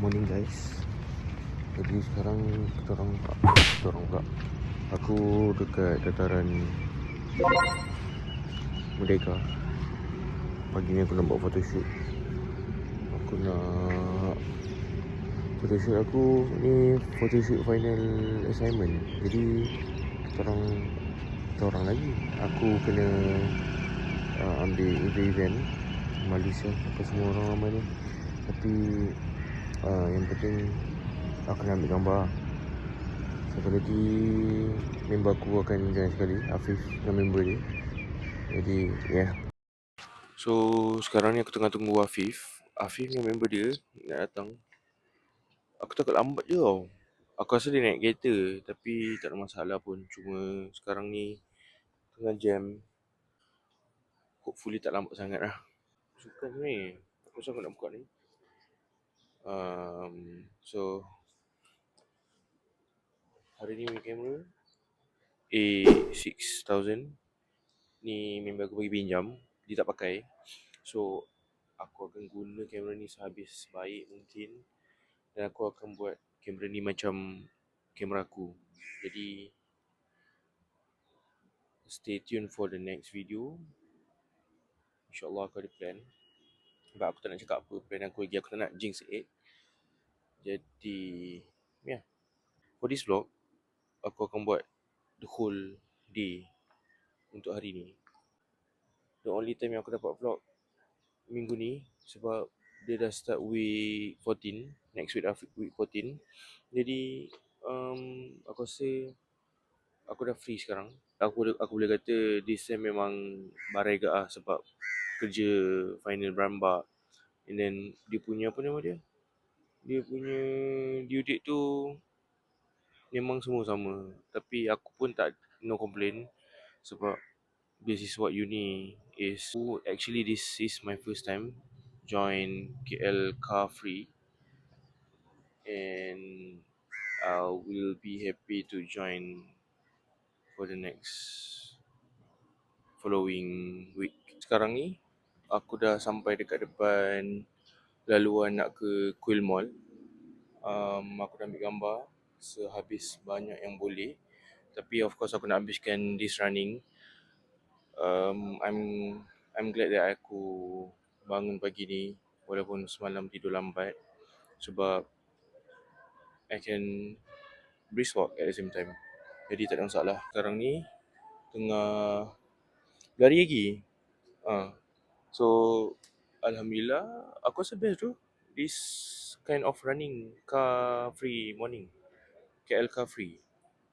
Morning guys. Jadi sekarang kita orang pula. Aku dekat dataran Merdeka. Pagi ni aku nak buat photoshoot. Aku nak photoshoot aku ni photoshoot final assignment. Jadi kita orang lagi. Aku kena ambil event Malaysia. Apa semua orang ramai ni. Tapi yang penting aku nak ambil gambar. Satu lagi member aku akan join sekali, Afif dengan member dia. Jadi So sekarang ni aku tengah tunggu Afif dengan member dia nak datang. Aku takut lambat je tau. Aku rasa dia naik kereta, tapi tak ada masalah pun. Cuma sekarang ni tengah jam. Hopefully tak lambat sangat lah. Suka ni. Aku rasa aku nak buka ni. So hari ni punya kamera A6000 ni member aku bagi pinjam. Dia tak pakai. So aku akan guna kamera ni sehabis baik mungkin. Dan aku akan buat kamera ni macam kamera aku. Jadi stay tune for the next video. InsyaAllah aku ada plan. Sebab aku tak nak cakap apa plan aku lagi. Aku tak nak jinx it. Jadi for this vlog, aku akan buat the whole day untuk hari ni. The only time yang aku dapat vlog minggu ni sebab dia dah start week 14. Next week dah week 14. Jadi aku rasa aku dah free sekarang. Aku boleh kata this time memang barai gak lah sebab kerja final berambak. And then dia punya apa nama dia? Dia punya due date tu memang semua sama. Tapi aku pun tak no complain sebab this is what uni is. Actually this is my first time join KL Car Free. And I will be happy to join for the next following week. Sekarang ni aku dah sampai dekat depan laluan nak ke Kuil Mall. Aku dah ambil gambar sehabis banyak yang boleh. Tapi of course aku nak habiskan this running. I'm glad that aku bangun pagi ni walaupun semalam tidur lambat sebab I can brisk walk at the same time. Jadi tak ada masalah. Sekarang ni tengah lari lagi. So alhamdulillah aku rasa best tu this kind of running car free morning. KL car free.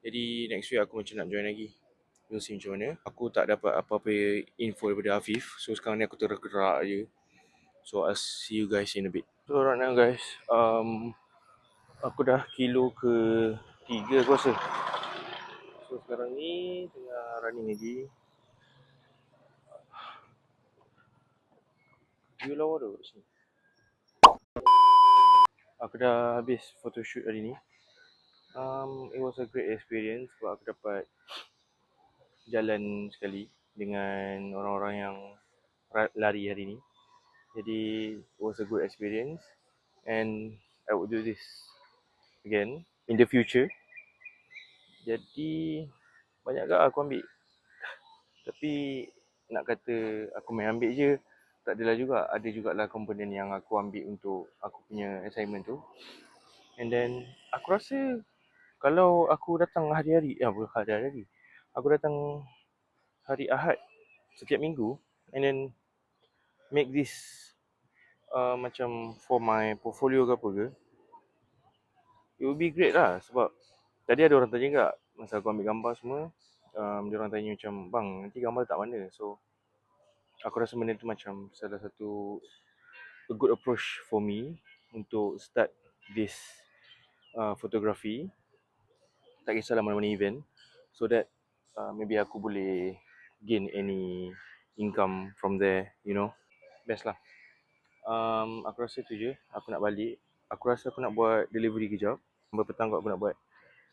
Jadi next week aku macam nak join lagi. We'll see macam mana. Aku tak dapat apa-apa info daripada Afif. So sekarang ni aku tergerak je. So I'll see you guys in a bit. So right now guys, aku dah kilo ke 3 aku rasa. So sekarang ni tengah running lagi. View lawa tu kat sini. Aku dah habis photoshoot hari ni. It was a great experience sebab aku dapat jalan sekali dengan orang-orang yang lari hari ni. Jadi it was a good experience and I would do this again in the future. Jadi banyak gak aku ambil. Tapi nak kata aku main ambil je, tak adalah juga. Ada jugalah komponen yang aku ambil untuk aku punya assignment tu. And then aku rasa kalau aku datang hari-hari, bukan hari-hari, aku datang hari Ahad setiap minggu and then make this macam for my portfolio ke apa ke, it will be great lah. Sebab tadi ada orang tanya juga masa aku ambil gambar semua, dia orang tanya macam, bang nanti gambar tak mana. So aku rasa benda tu macam salah satu a good approach for me untuk start this photography. Tak kisahlah mana-mana event, so that maybe aku boleh gain any income from there, you know. Best lah. Aku rasa tu je. Aku nak balik. Aku rasa aku nak buat delivery kejap. Sampai petang kot aku nak buat.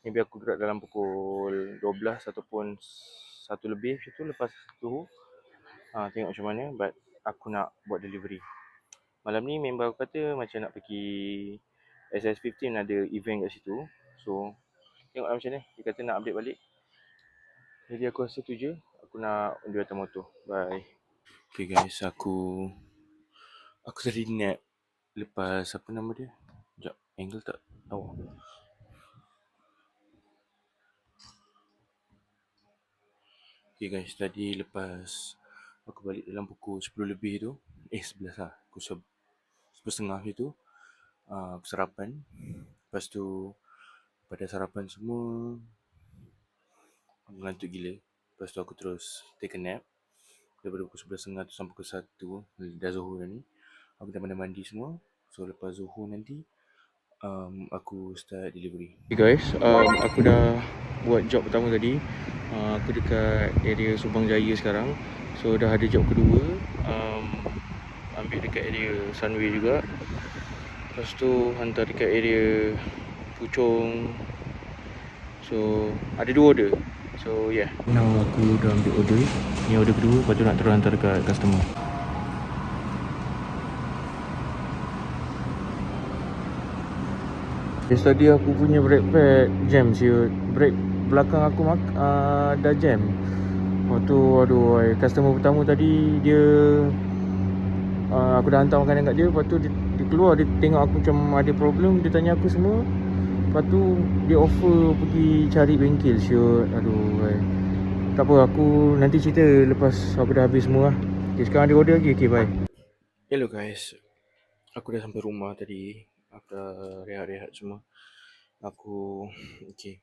Maybe aku gerak dalam pukul 12 ataupun 1 lebih macam tu lepas subuh. Tengok macam mana. But aku nak buat delivery. Malam ni member aku kata macam nak pergi SS15 ada event kat situ. So tengoklah macam ni. Dia kata nak update balik. Jadi aku rasa tu je. Aku nak undi atas motor. Bye. Okay guys, aku tadi nap lepas apa nama dia? Sekejap, angle tak tahu. Okay guys, tadi lepas aku balik dalam pukul 10 lebih tu, 11 lah, pukul 11.30 macam tu, aku sarapan. Lepas tu pada sarapan semua, aku ngantuk gila. Lepas tu aku terus take a nap. Daripada pukul 11.30 tu sampai pukul 1, dah zuhur dah ni. Aku dah mandi semua. So lepas zuhur nanti, aku start delivery. Okay guys, aku dah buat job pertama tadi. Aku dekat area Subang Jaya sekarang. So dah ada job kedua, ambil dekat area Sunway juga. Lepas tu hantar dekat area Puchong. So ada 2 order. So yeah, now aku dah ambil order. Ni order kedua, lepas tu nak terus hantar dekat customer. Yes, tadi aku punya brake pad jam siut. Brake belakang aku dah jam. Lepas tu aduh, customer pertama tadi dia aku dah hantar makanan kat dia. Lepas tu dia keluar, dia tengok aku macam ada problem, dia tanya aku semua. Lepas tu dia offer pergi cari bengkel siut. Aduh, tak apa, aku nanti cerita lepas aku dah habis semua lah. Okay, sekarang ada order lagi. Okay, bye. Hello guys, aku dah sampai rumah tadi. Aku dah rehat-rehat semua. Okay,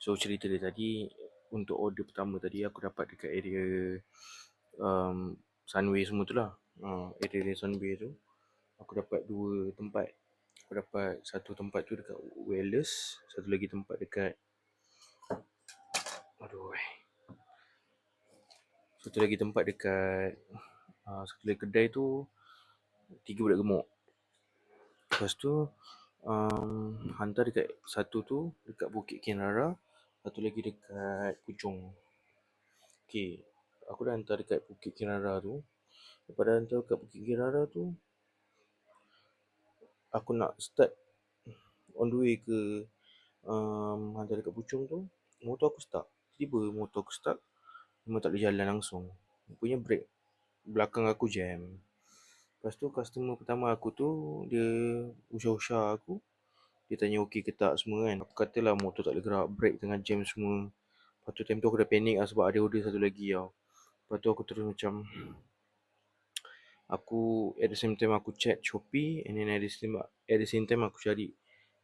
so cerita dia tadi, untuk order pertama tadi aku dapat dekat area Sunway semua tu lah. Area Sunway tu aku dapat 2 tempat. Aku dapat satu tempat tu dekat Wellers, satu lagi tempat dekat satu lagi tempat dekat satu lagi kedai tu 3 Budak Gemuk. Lepas tu hantar dekat satu tu dekat Bukit Kinrara, satu lagi dekat Puchong. Okay, aku dah hantar dekat Bukit Kinrara tu. Lepas dah hantar dekat Bukit Kinrara tu, aku nak start on the way ke hantar dekat Puchong tu, motor aku stuck. Tiba motor aku stuck, memang tak boleh jalan langsung. Punya brake belakang aku jam. Lepas tu customer pertama aku tu, dia usah-usah aku. Dia tanya okey ke tak semua kan. Aku katalah motor tak boleh gerak, brake tengah jam semua. Lepas tu time tu aku dah panik lah sebab ada order satu lagi tau. Lepas tu aku terus macam, aku at the same time aku check Shopee, and then at the same time aku cari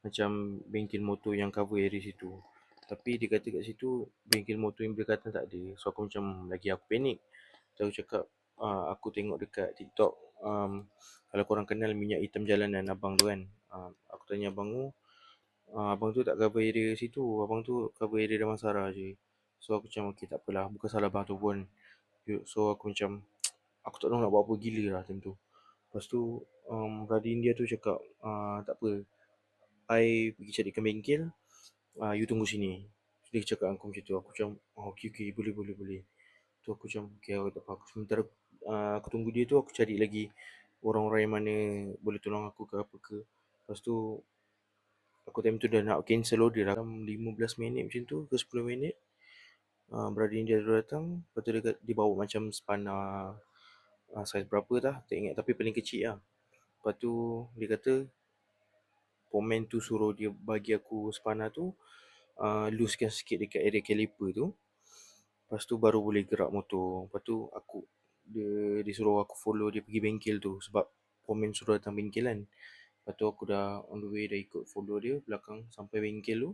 macam bengkel motor yang cover area situ. Tapi dia kata kat situ bengkel motor yang berdekatan tak ada. So aku macam lagi aku panik. So aku cakap, aku tengok dekat TikTok, kalau korang kenal minyak hitam jalanan abang tu kan. Aku tanya abang tu, abang tu tak cover area situ, abang tu cover area Damansara je. So aku macam okay, tak apalah, bukan salah abang tu pun. So aku macam aku tak tahu nak buat apa, gila lah time tu. Lepas tu Radin dia tu cakap, tak apa, I pergi carikan bengkel, you tunggu sini. Dia cakap aku macam tu. Aku macam okay, boleh. Tu aku macam okay, aku tak apa. Aku sementara aku tunggu dia tu, aku cari lagi orang-orang yang mana boleh tolong aku ke apa ke. Lepas tu aku time tu dah nak cancel order dalam 15 minit macam tu ke 10 minit. Brother India tu datang. Lepas tu dia bawa macam spana, saiz berapa tak ingat, tapi paling kecil lah. Lepas tu dia kata pomen tu suruh dia bagi aku spana tu, loosekan sikit dekat area caliper tu. Lepas tu baru boleh gerak motor. Lepas tu dia suruh aku follow dia pergi bengkel tu sebab pomen suruh datang bengkel kan. Lepas tu aku dah on the way, dah ikut follow dia belakang sampai bengkel tu.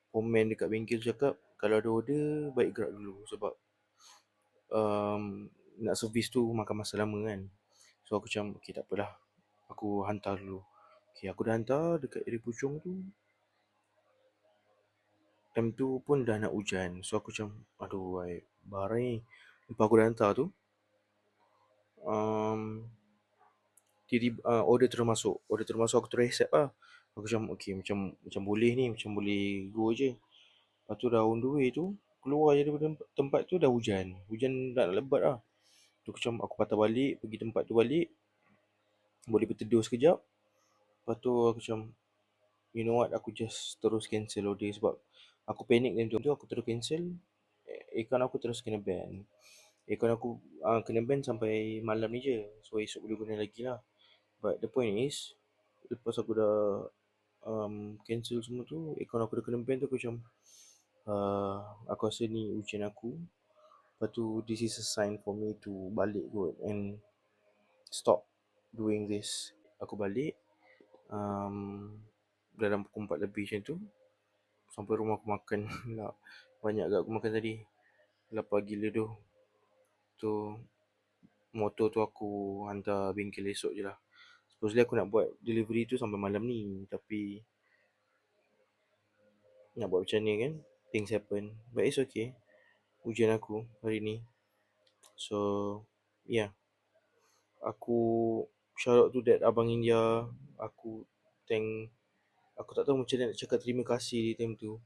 Pomen dekat bengkel tu cakap kalau ada order baik gerak dulu sebab nak servis tu makan masa lama kan. So aku macam okay, tak apalah, aku hantar dulu. Okay, aku dah hantar dekat area Puchong tu. Time tu pun dah nak hujan. So aku macam aduh, barai. Lepas aku dah hantar tu, order terus masuk. Aku terus accept lah. Aku macam okay, macam boleh ni, macam boleh go je. Lepas tu dah on the way tu, keluar je daripada tempat tu dah hujan. Hujan dah nak lebat lah. Tu macam aku patah balik, pergi tempat tu balik. Boleh berteduh sekejap. Lepas tu aku macam you know what, aku just terus cancel order sebab aku panic time tu aku terus cancel. Account aku terus kena ban. Account aku kena ban sampai malam ni je. So esok boleh guna lagi lah. But the point is, lepas aku dah cancel semua tu, account aku dah kena ban tu, aku macam aku rasa ni ujian aku. Lepas tu this is a sign for me to balik kot and stop doing this. Aku balik dalam pukul 4 lebih macam tu. Sampai rumah aku makan lah. Banyak agak aku makan tadi. Lapar gila tu. Tu motor tu aku hantar bengkel esok je lah. Supposedly aku nak buat delivery tu sampai malam ni. Tapi nak buat macam ni kan, things happen. But it's okay. Ujian aku hari ni. So yeah, aku shout out to that abang India. Aku tak tahu macam mana nak cakap terima kasih di time tu.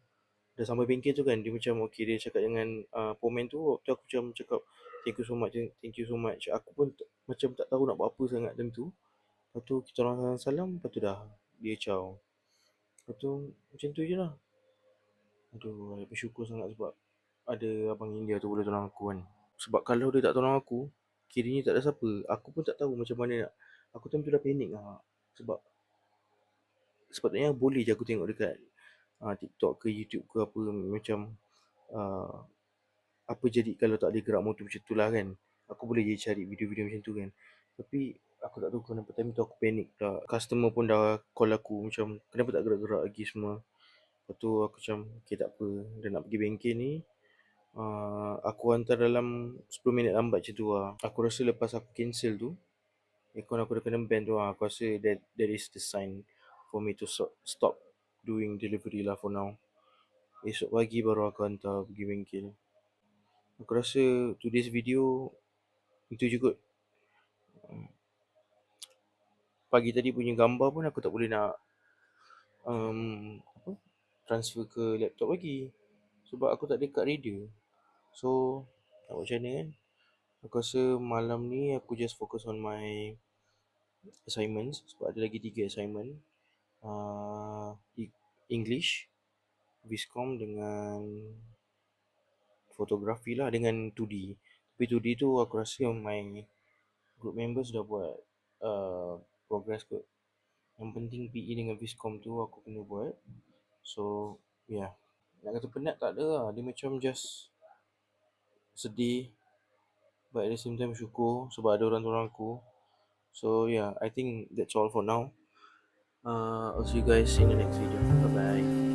Dah sampai bengkel tu kan, dia macam okay, dia cakap dengan pomen tu. Waktu aku macam cakap thank you so much. Aku pun macam tak tahu nak buat apa sangat time tu. Lepas tu kita orang salam, lepas tu dah dia ciao. Lepas tu macam tu je lah. Aduh, bersyukur sangat sebab ada abang India tu boleh tolong aku kan. Sebab kalau dia tak tolong aku, kiranya tak ada siapa. Aku pun tak tahu macam mana nak. Aku time tu dah panik lah. Sebab sepatutnya boleh je aku tengok dekat TikTok ke YouTube ke apa. Macam apa jadi kalau tak ada gerak motor macam tu lah kan. Aku boleh je cari video-video macam tu kan. Tapi aku tak tahu kenapa time tu aku panik dah. Customer pun dah call aku macam kenapa tak gerak-gerak lagi semua. Lepas tu aku macam okay tak apa. Dah nak pergi bengkel ni. Aku hantar dalam 10 minit lambat macam tu lah. Aku rasa lepas aku cancel tu, account aku dah kena ban tu lah. Aku rasa that is the sign for me to stop doing delivery lah for now. Esok pagi baru aku hantar pergi bengkel. Aku rasa today's video itu je kot. Pagi tadi punya gambar pun aku tak boleh nak transfer ke laptop lagi. Sebab aku tak ada card reader. So nak buat macam mana kan. Aku rasa malam ni aku just focus on my assignments. Sebab ada lagi 3 assignment. English, Viscom dengan fotografi lah, dengan 2D. Tapi 2D tu aku rasa my group members dah buat progress kot. Yang penting PE dengan Viscom tu aku kena buat. So yeah, nak kata penat tak ada lah. Dia macam just sedih, but at the same time syukur sebab ada orang tolong aku. So yeah, I think that's all for now. I'll see you guys in the next video. Bye bye.